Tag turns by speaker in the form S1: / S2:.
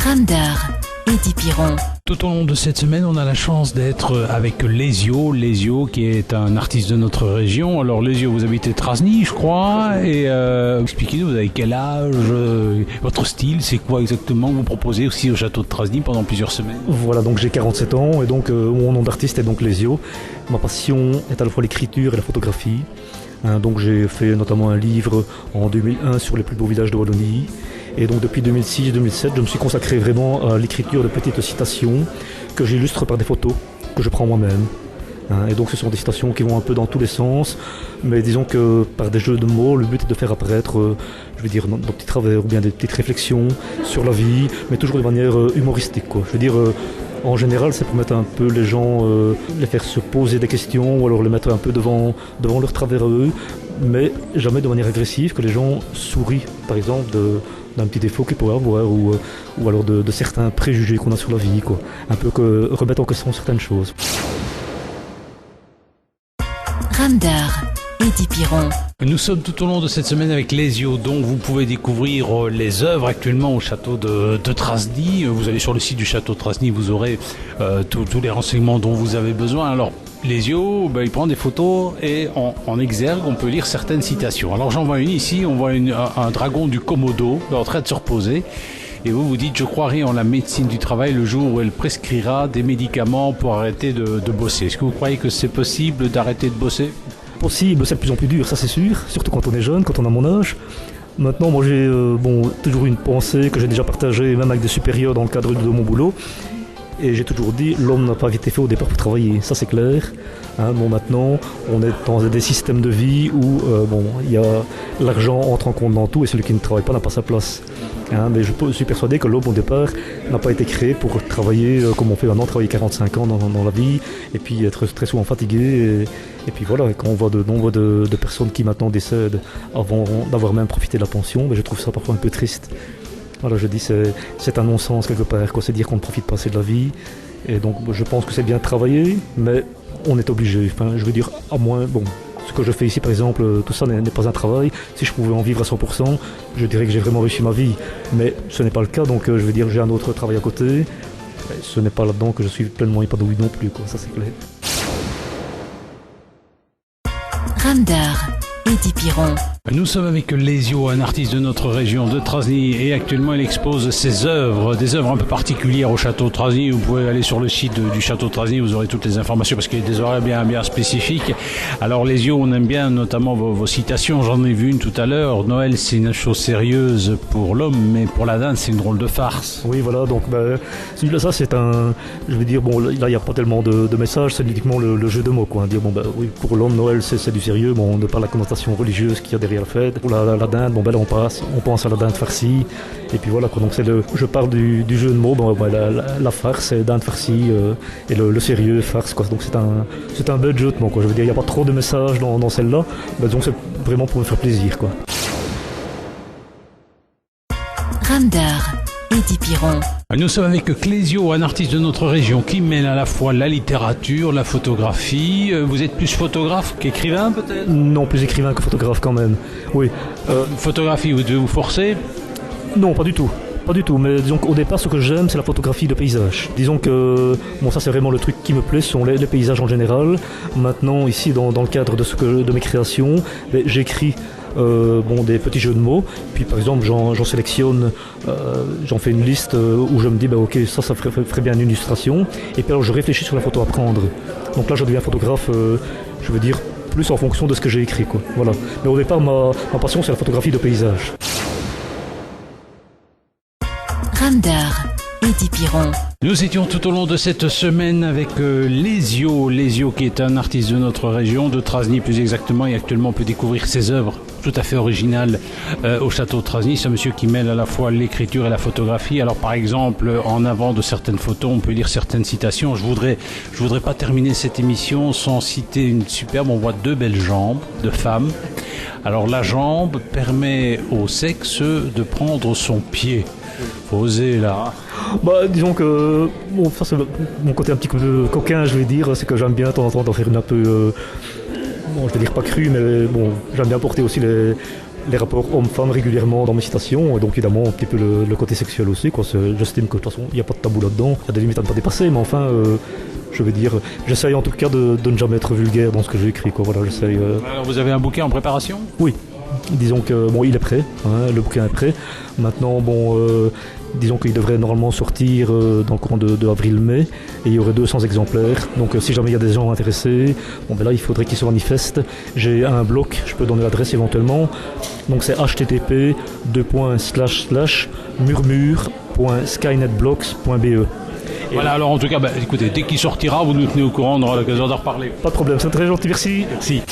S1: Randar, Eddie Piron.
S2: Tout au long de cette semaine, on a la chance d'être avec Lésio qui est un artiste de notre région. Alors Lésio, vous habitez Trasny, je crois, et expliquez-nous, vous avez quel âge, votre style, c'est quoi exactement que vous proposez aussi au château de Trasny pendant plusieurs semaines?
S3: Voilà, donc j'ai 47 ans et donc mon nom d'artiste est donc Lésio. Ma passion est à la fois l'écriture et la photographie. Donc j'ai fait notamment un livre en 2001 sur les plus beaux villages de Wallonie. Et donc depuis 2006-2007, je me suis consacré vraiment à l'écriture de petites citations que j'illustre par des photos que je prends moi-même. Et donc ce sont des citations qui vont un peu dans tous les sens, mais disons que par des jeux de mots, le but est de faire apparaître, je veux dire, nos petits travers ou bien des petites réflexions sur la vie, mais toujours de manière humoristique, quoi. Je veux dire, en général, c'est pour mettre un peu les gens, les faire se poser des questions ou alors les mettre un peu devant leur travers à eux, mais jamais de manière agressive, que les gens sourient, par exemple, d'un petit défaut qu'ils pourraient avoir ou alors de certains préjugés qu'on a sur la vie, quoi. Un peu que remettre en question certaines choses.
S1: Randar, Eddie Piron.
S2: Nous sommes tout au long de cette semaine avec Lésio, dont vous pouvez découvrir les œuvres actuellement au château de Trasny. Vous allez sur le site du château de Trasny, vous aurez tous les renseignements dont vous avez besoin. Alors, Lésio, il prend des photos et en exergue, on peut lire certaines citations. Alors j'en vois une ici, on voit un dragon du Komodo en train de se reposer. Et vous dites, je croirai en la médecine du travail le jour où elle prescrira des médicaments pour arrêter de bosser. Est-ce que vous croyez que c'est possible d'arrêter de bosser?
S3: Possible, c'est de plus en plus dur, ça c'est sûr, surtout quand on est jeune, quand on a mon âge. Maintenant, moi j'ai toujours une pensée que j'ai déjà partagée, même avec des supérieurs dans le cadre de mon boulot. Et j'ai toujours dit, l'homme n'a pas été fait au départ pour travailler, ça c'est clair. Maintenant, on est dans des systèmes de vie où il y a l'argent entre en compte dans tout et celui qui ne travaille pas n'a pas sa place. Mais je suis persuadé que l'homme au départ n'a pas été créé pour travailler comme on fait maintenant, travailler 45 ans dans la vie et puis être très souvent fatigué. Et puis voilà, quand on voit de nombre de personnes qui maintenant décèdent avant d'avoir même profité de la pension, je trouve ça parfois un peu triste. Voilà, je dis c'est un non-sens quelque part, quoi. C'est dire qu'on ne profite pas assez de la vie. Et donc je pense que c'est bien de travailler, mais on est obligé. Enfin, je veux dire, à moins, ce que je fais ici par exemple, tout ça n'est pas un travail. Si je pouvais en vivre à 100%, je dirais que j'ai vraiment réussi ma vie. Mais ce n'est pas le cas, donc je veux dire, j'ai un autre travail à côté. Ce n'est pas là-dedans que je suis pleinement épanoui non plus, quoi. Ça c'est clair.
S1: Randar, Eddie Piron.
S2: Nous sommes avec Lésio, un artiste de notre région de Trasny, et actuellement il expose ses œuvres, des œuvres un peu particulières au château de Trasny. Vous pouvez aller sur le site du château de Trasny, vous aurez toutes les informations parce qu'il y a des horaires bien spécifiques. Alors Lésio, on aime bien notamment vos citations, j'en ai vu une tout à l'heure. Noël c'est une chose sérieuse pour l'homme, mais pour la dinde c'est une drôle de farce.
S3: Oui voilà, donc celui-là ça c'est un, je veux dire, là il n'y a pas tellement de messages, c'est uniquement le jeu de mots, quoi. Dire oui, pour l'homme Noël c'est du sérieux, on ne parle pas la connotation religieuse qu'il y a derrière la fête. Pour la dinde, là on pense à la dinde farcie, et puis voilà quoi. Donc je parle du jeu de mots, la farce c'est dinde farcie et le sérieux farce, quoi. Donc c'est un bel jeu de mots, quoi. Je veux dire, il n'y a pas trop de messages dans celle-là, donc c'est vraiment pour me faire plaisir, quoi.
S1: Randar, Eddie Piron.
S2: Nous sommes avec Clésio, un artiste de notre région qui mêle à la fois la littérature, la photographie. Vous êtes plus photographe qu'écrivain peut-être?
S3: Non, plus écrivain que photographe quand même. Oui.
S2: Photographie, vous devez vous forcer?
S3: Non, pas du tout. Pas du tout, mais disons qu'au départ, ce que j'aime, c'est la photographie de paysage. Disons que, ça c'est vraiment le truc qui me plaît, ce sont les paysages en général. Maintenant, ici, dans le cadre de mes créations, j'écris des petits jeux de mots, puis par exemple j'en sélectionne, j'en fais une liste où je me dis ok, ça ferait bien une illustration, et puis alors je réfléchis sur la photo à prendre. Donc là je deviens photographe, je veux dire plus en fonction de ce que j'ai écrit, quoi. Voilà. Mais au départ ma passion c'est la photographie de paysage.
S1: Randar, Eddie Piron.
S2: Nous étions tout au long de cette semaine avec Lésio qui est un artiste de notre région, de Trasny plus exactement, et actuellement on peut découvrir ses œuvres tout à fait originales au château de Trasny. C'est un monsieur qui mêle à la fois l'écriture et la photographie. Alors par exemple, en avant de certaines photos, on peut lire certaines citations. Je voudrais pas terminer cette émission sans citer une superbe, on voit deux belles jambes de femmes. Alors la jambe permet au sexe de prendre son pied. Faut oser là.
S3: Disons que ça c'est mon côté un petit peu coquin, je vais dire, c'est que j'aime bien de temps en temps d'en faire une un peu je vais dire pas crue, mais j'aime bien porter aussi les rapports hommes-femmes régulièrement dans mes citations, et donc évidemment un petit peu le côté sexuel aussi, quoi. J'estime que de toute façon il n'y a pas de tabou là-dedans, il y a des limites à ne pas dépasser, mais enfin je veux dire, j'essaye en tout cas de ne jamais être vulgaire dans ce que j'écris, quoi. Voilà, j'essaye.
S2: Alors vous avez un bouquin en préparation ?
S3: Oui, disons que bon, il est prêt, hein, le bouquin est prêt. Maintenant, bon, disons qu'il devrait normalement sortir dans le courant de avril-mai, et il y aurait 200 exemplaires. Donc si jamais il y a des gens intéressés, bon, ben là il faudrait qu'ils se manifestent. J'ai un blog, je peux donner l'adresse éventuellement. Donc c'est http://murmure.skynetblocks.be.
S2: Voilà, alors en tout cas, écoutez, dès qu'il sortira, vous nous tenez au courant, on aura l'occasion d'en reparler.
S3: Pas de problème, c'est très gentil, merci.
S2: Merci.